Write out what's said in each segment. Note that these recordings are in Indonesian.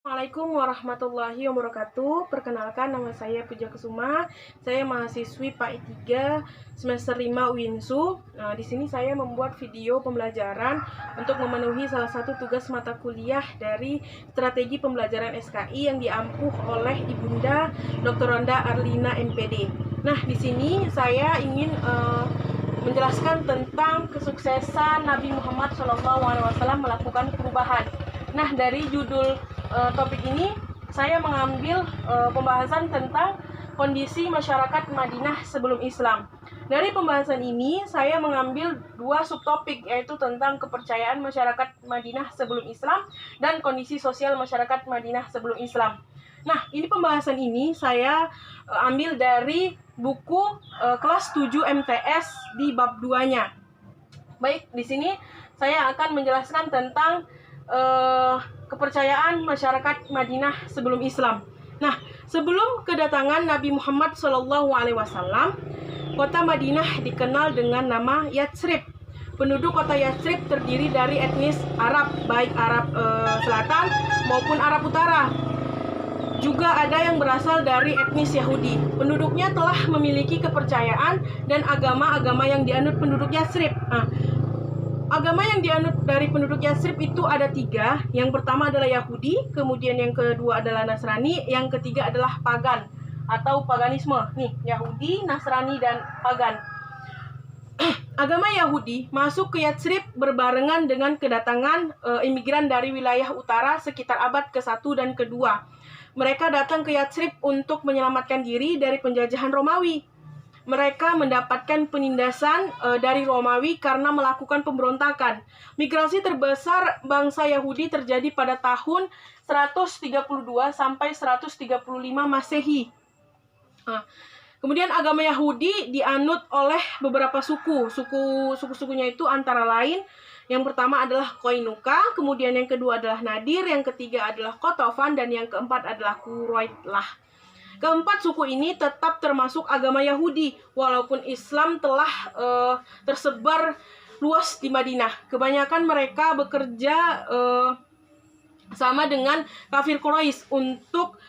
Assalamualaikum warahmatullahi wabarakatuh. Perkenalkan, nama saya Puja Kesuma. Saya mahasiswi PAI 3 semester 5 UINSU. Nah, di sini saya membuat video pembelajaran untuk memenuhi salah satu tugas mata kuliah dari strategi pembelajaran SKI yang diampuh oleh Ibunda Dr. Ronda Arlina MPD. Nah, di sini saya ingin menjelaskan tentang kesuksesan Nabi Muhammad SAW melakukan perubahan. Nah, dari judul topik ini saya mengambil pembahasan tentang kondisi masyarakat Madinah sebelum Islam. Dari pembahasan ini saya mengambil dua subtopik, yaitu tentang kepercayaan masyarakat Madinah sebelum Islam dan kondisi sosial masyarakat Madinah sebelum Islam. Nah, ini pembahasan ini saya ambil dari buku kelas 7 MTS di bab 2-nya. Baik, di sini saya akan menjelaskan tentang kepercayaan masyarakat Madinah sebelum Islam. Nah, sebelum kedatangan Nabi Muhammad SAW, kota Madinah dikenal dengan nama Yatsrib. Penduduk kota Yatsrib terdiri dari etnis Arab, baik Arab Selatan maupun Arab Utara. Juga ada yang berasal dari etnis Yahudi. Penduduknya telah memiliki kepercayaan dan agama-agama yang dianut penduduk Yatsrib. Nah, agama yang dianut dari penduduk Yatsrib itu ada 3. Yang pertama adalah Yahudi, kemudian yang kedua adalah Nasrani, yang ketiga adalah pagan atau paganisme. Nih, Yahudi, Nasrani, dan pagan. Agama Yahudi masuk ke Yatsrib berbarengan dengan kedatangan imigran dari wilayah utara sekitar abad ke-1 dan ke-2. Mereka datang ke Yatsrib untuk menyelamatkan diri dari penjajahan Romawi. Mereka mendapatkan penindasan dari Romawi karena melakukan pemberontakan. Migrasi terbesar bangsa Yahudi terjadi pada tahun 132 sampai 135 Masehi. Kemudian agama Yahudi dianut oleh beberapa suku. Suku-sukunya itu antara lain, yang pertama adalah Koinuka, kemudian yang kedua adalah Nadir, yang ketiga adalah Kotofan, dan yang keempat adalah Kuroitlah. Keempat suku ini tetap termasuk agama Yahudi, walaupun Islam telah tersebar luas di Madinah. Kebanyakan mereka bekerja sama dengan kafir Quraisy untuk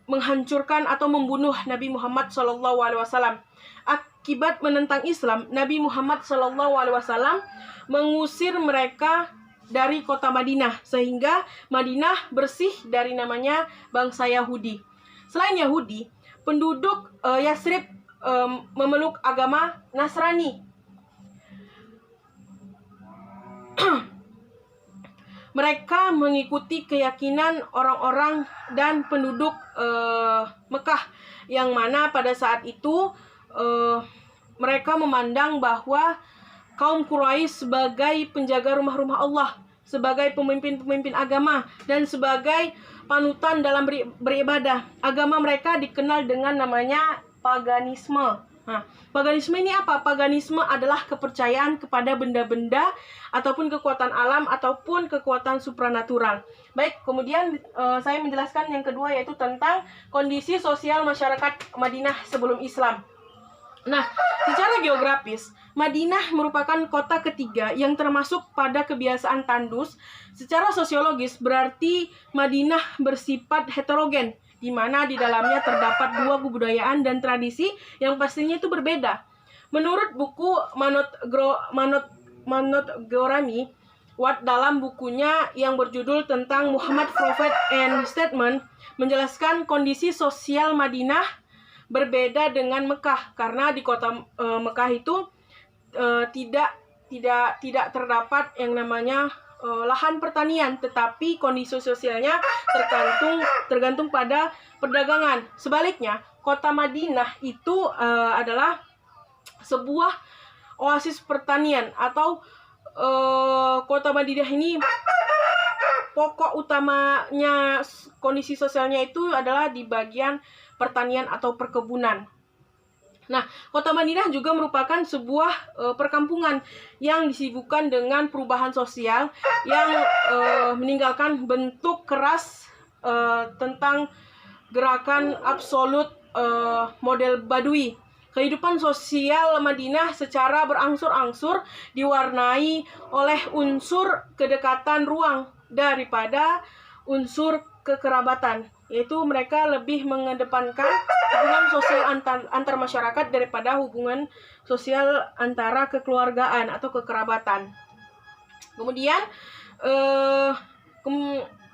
menghancurkan atau membunuh Nabi Muhammad SAW. Akibat menentang Islam, Nabi Muhammad SAW mengusir mereka dari kota Madinah, sehingga Madinah bersih dari namanya bangsa Yahudi. Selain Yahudi, penduduk Yatsrib memeluk agama Nasrani. Mereka mengikuti keyakinan orang-orang dan penduduk Mekah, yang mana pada saat itu mereka memandang bahwa kaum Quraisy sebagai penjaga rumah-rumah Allah, sebagai pemimpin-pemimpin agama, dan sebagai panutan dalam beribadah. Agama mereka dikenal dengan namanya paganisme. Nah, paganisme ini apa? Paganisme adalah kepercayaan kepada benda-benda ataupun kekuatan alam ataupun kekuatan supranatural. Baik, kemudian saya menjelaskan yang kedua, yaitu tentang kondisi sosial masyarakat Madinah sebelum Islam. Nah, secara geografis, Madinah merupakan kota ketiga yang termasuk pada kebiasaan tandus. Secara sosiologis, berarti Madinah bersifat heterogen, di mana di dalamnya terdapat dua kebudayaan dan tradisi yang pastinya itu berbeda. Menurut buku Manot Gorami, Watt dalam bukunya yang berjudul tentang Muhammad Prophet and Statement, menjelaskan kondisi sosial Madinah berbeda dengan Mekah, karena di kota Mekah itu tidak terdapat yang namanya lahan pertanian, tetapi kondisi sosialnya tergantung pada perdagangan. Sebaliknya, kota Madinah itu adalah sebuah oasis pertanian, atau kota Madinah ini pokok utamanya kondisi sosialnya itu adalah di bagian pertanian atau perkebunan. Nah, kota Madinah juga merupakan sebuah perkampungan yang disibukkan dengan perubahan sosial yang meninggalkan bentuk keras tentang gerakan absolut model Badui. Kehidupan sosial Madinah secara berangsur-angsur diwarnai oleh unsur kedekatan ruang daripada unsur kekerabatan, yaitu mereka lebih mengedepankan hubungan sosial antar masyarakat daripada hubungan sosial antara kekeluargaan atau kekerabatan. Kemudian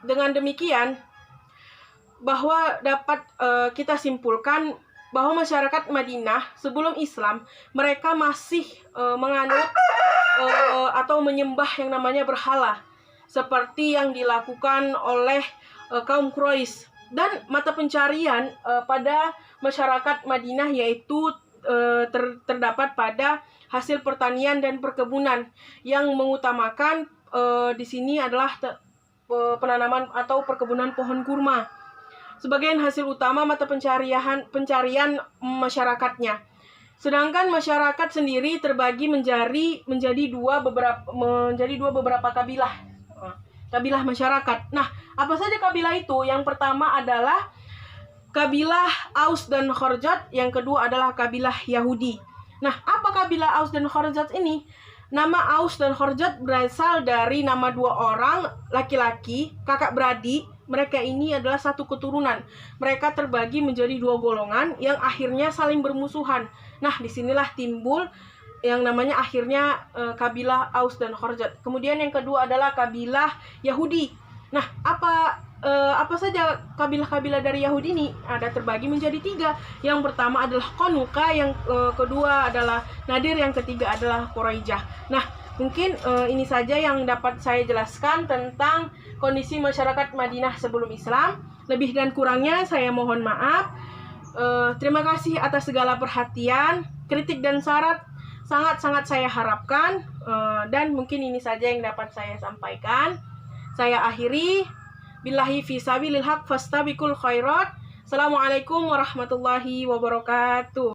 dengan demikian bahwa dapat kita simpulkan bahwa masyarakat Madinah sebelum Islam mereka masih menganut atau menyembah yang namanya berhala, seperti yang dilakukan oleh kaum Quraisy. Dan mata pencarian pada masyarakat Madinah yaitu terdapat pada hasil pertanian dan perkebunan, yang mengutamakan di sini adalah penanaman atau perkebunan pohon kurma sebagian hasil utama mata pencarian masyarakatnya. Sedangkan masyarakat sendiri terbagi menjadi dua beberapa kabilah masyarakat. Nah, apa saja kabilah itu? Yang pertama adalah kabilah Aus dan Khazraj, yang kedua adalah kabilah Yahudi. Nah, apa kabilah Aus dan Khazraj ini? Nama Aus dan Khazraj berasal dari nama dua orang laki-laki, kakak beradik. Mereka ini adalah satu keturunan. Mereka terbagi menjadi dua golongan yang akhirnya saling bermusuhan. Nah, disinilah timbul yang namanya akhirnya kabilah Aus dan Khazraj. Kemudian yang kedua adalah kabilah Yahudi. Nah, apa saja kabilah-kabilah dari Yahudi ini? Ada terbagi menjadi tiga. Yang pertama adalah Qanuqa, yang kedua adalah Nadir, yang ketiga adalah Quraijah. Nah, mungkin ini saja yang dapat saya jelaskan tentang kondisi masyarakat Madinah sebelum Islam. Lebih dan kurangnya saya mohon maaf. Terima kasih atas segala perhatian, kritik dan saran sangat-sangat saya harapkan. Dan mungkin ini saja yang dapat saya sampaikan. Saya akhiri. Billahi fi sabilil haq fastabiqul khairat. Assalamualaikum warahmatullahi wabarakatuh.